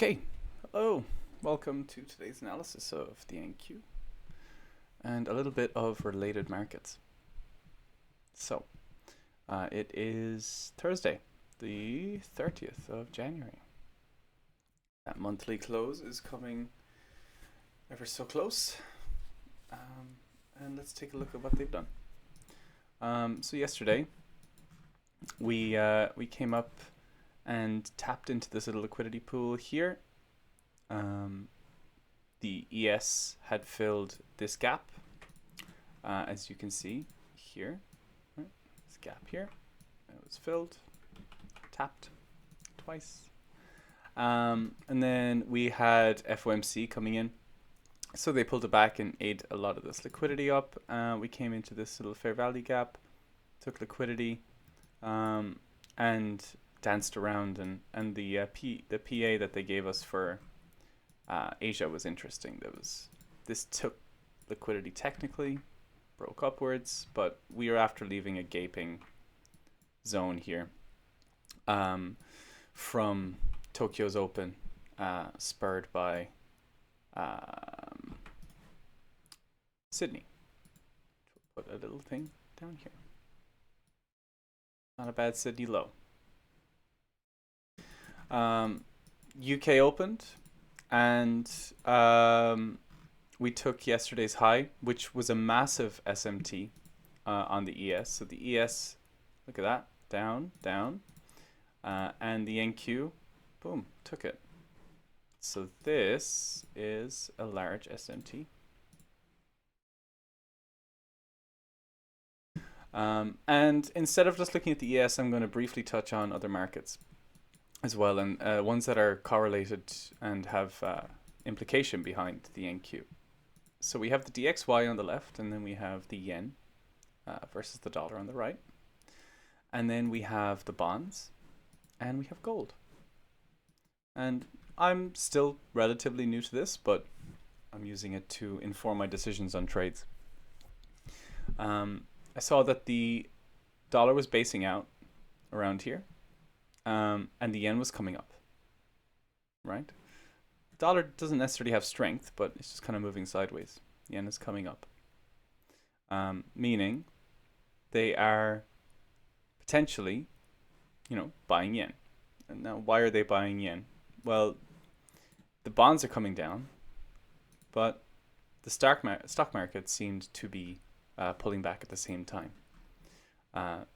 Okay, hello, welcome to today's analysis of the NQ and a little bit of related markets. So, it is Thursday, the 30th of January. That monthly close is coming ever so close, and let's take a look at what they've done. So yesterday, we came up and tapped into this little liquidity pool here. The ES had filled this gap, as you can see here. Right? This gap here, it was filled, tapped twice. And then we had FOMC coming in. So they pulled it back and ate a lot of this liquidity up. We came into this little fair value gap, took liquidity, and danced around, and the PA that they gave us for Asia was interesting. This took liquidity technically, broke upwards, but we are after leaving a gaping zone here from Tokyo's Open, spurred by Sydney. Put a little thing down here. Not a bad Sydney low. UK opened, and we took yesterday's high, which was a massive SMT on the ES. So the ES, look at that, down, down, and the NQ, boom, took it. So this is a large SMT. And instead of just looking at the ES, I'm going to briefly touch on other markets as well, and ones that are correlated and have implication behind the NQ. So we have the DXY on the left, and then we have the yen versus the dollar on the right. And then we have the bonds, and we have gold. And I'm still relatively new to this, but I'm using it to inform my decisions on trades. I saw that the dollar was basing out around here, and the yen was coming up, right? The dollar doesn't necessarily have strength, but it's just kind of moving sideways. The yen is coming up, meaning they are potentially, buying yen. And now, why are they buying yen? Well, the bonds are coming down, but the stock market seemed to be pulling back at the same time.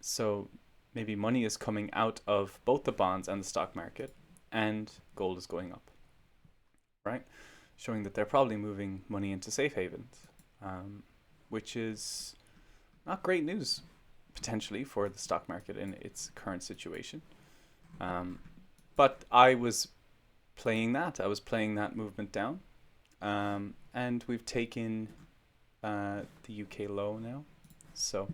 So maybe money is coming out of both the bonds and the stock market, and gold is going up, right? Showing that they're probably moving money into safe havens, which is not great news, potentially, for the stock market in its current situation. But I was playing that. I was playing that movement down. And we've taken the UK low now. So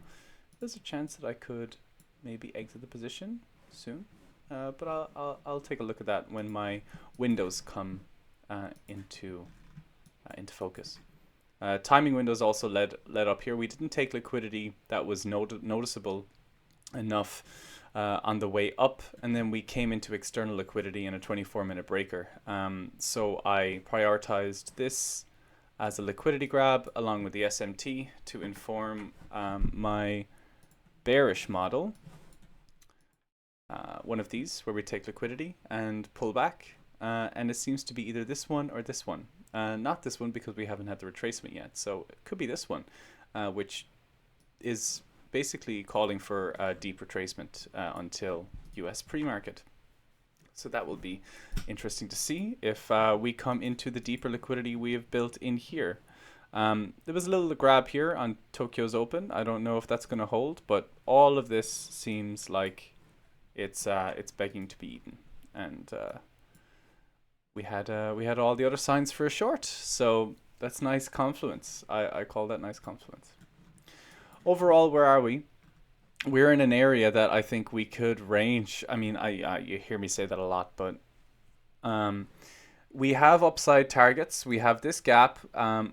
there's a chance that I could maybe exit the position soon. But I'll take a look at that when my windows come into focus. Timing windows also led up here. We didn't take liquidity that was noticeable enough on the way up, and then we came into external liquidity in a 24-minute breaker. So I prioritized this as a liquidity grab along with the SMT to inform my bearish model. One of these where we take liquidity and pull back, and it seems to be either this one or this one. Not this one, because we haven't had the retracement yet, so it could be this one, which is basically calling for a deep retracement until US pre-market. So that will be interesting to see if we come into the deeper liquidity we have built in here. There was a little grab here on Tokyo's Open. I don't know if that's going to hold, but all of this seems like it's begging to be eaten. And we had all the other signs for a short, so that's nice confluence. I call that nice confluence. Overall, where are we? We're in an area that I think we could range. I mean, you hear me say that a lot, but we have upside targets. We have this gap.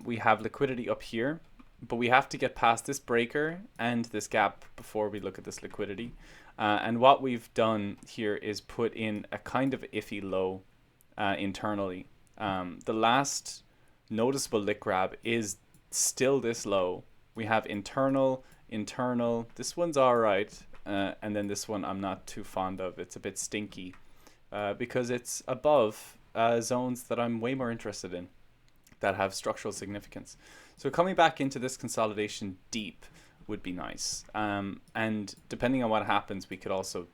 We have liquidity up here, but we have to get past this breaker and this gap before we look at this liquidity. And what we've done here is put in a kind of iffy low internally. The last noticeable lick grab is still this low. We have internal. This one's all right. And then this one I'm not too fond of. It's a bit stinky because it's above zones that I'm way more interested in that have structural significance. So coming back into this consolidation deep would be nice. And depending on what happens, we could also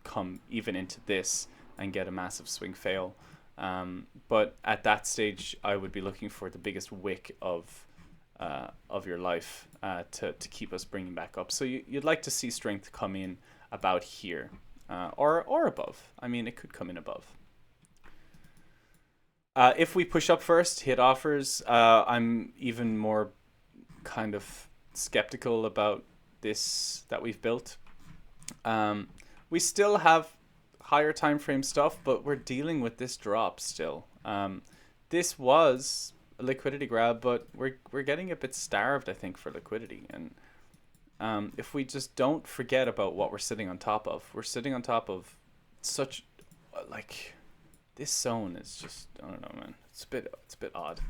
come even into this and get a massive swing fail. But at that stage, I would be looking for the biggest wick of your life to keep us bringing back up. So you'd like to see strength come in about here or above. I mean, it could come in above. If we push up first, hit offers, I'm even more kind of skeptical about this that we've built. We still have higher time frame stuff, but we're dealing with this drop still. This was a liquidity grab, but we're getting a bit starved, I think, for liquidity. And if we just don't forget about what we're sitting on top of, we're sitting on top of such like this zone is just, I don't know, man. It's a bit odd.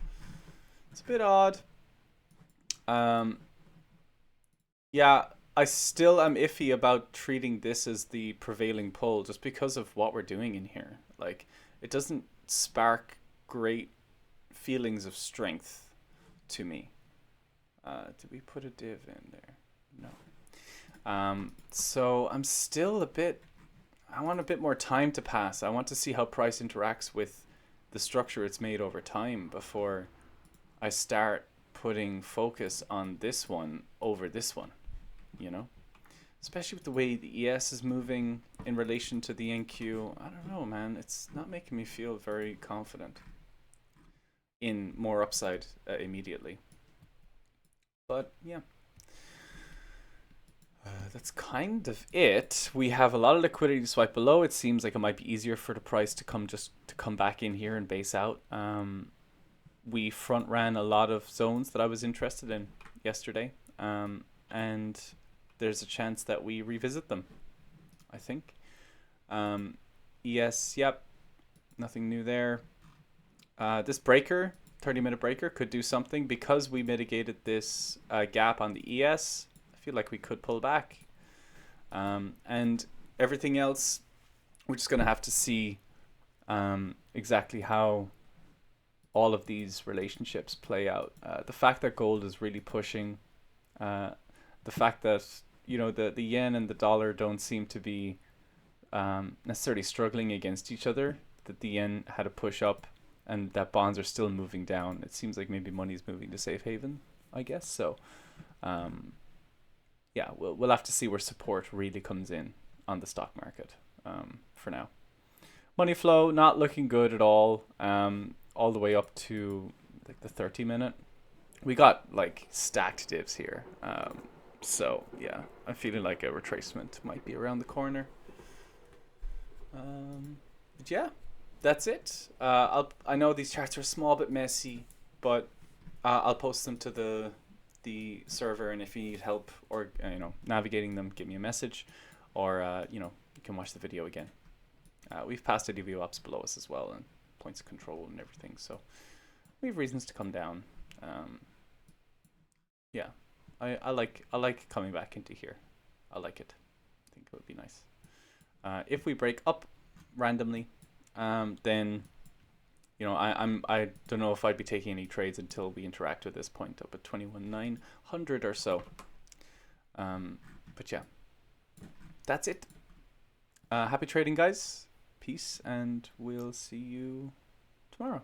It's a bit odd. Yeah, I still am iffy about treating this as the prevailing pull just because of what we're doing in here. Like, it doesn't spark great feelings of strength to me. Did we put a div in there? No. So I'm still a bit, I want a bit more time to pass. I want to see how price interacts with the structure it's made over time before I start putting focus on this one over this one, you know? Especially with the way the ES is moving in relation to the NQ. I don't know, man. It's not making me feel very confident in more upside immediately. But yeah. That's kind of it. We have a lot of liquidity to swipe below. It seems like it might be easier for the price to come back in here and base out. We front ran a lot of zones that I was interested in yesterday, and there's a chance that we revisit them, I think. ES, yep, nothing new there. This breaker, 30-minute breaker, could do something because we mitigated this gap on the ES. I feel like we could pull back. And everything else, we're just going to have to see exactly how all of these relationships play out. The fact that gold is really pushing, the fact that, you know, the yen and the dollar don't seem to be necessarily struggling against each other, that the yen had a push up and that bonds are still moving down. It seems like maybe money's moving to safe haven, I guess. So yeah, we'll have to see where support really comes in on the stock market for now. Money flow, not looking good at all the way up to like the 30-minute. We got like stacked divs here. So yeah, I'm feeling like a retracement might be around the corner. But yeah, that's it. I know these charts are a small bit messy, but I'll post them to the server, and if you need help or navigating them, give me a message, or you can watch the video again. We've passed ADV ops below us as well, and points of control and everything, so we have reasons to come down. Yeah, I like coming back into here. I like it. I think it would be nice. If we break up randomly, then I don't know if I'd be taking any trades until we interact with this point up at 21,900 or so. But yeah, that's it. Happy trading, guys. Peace, and we'll see you tomorrow.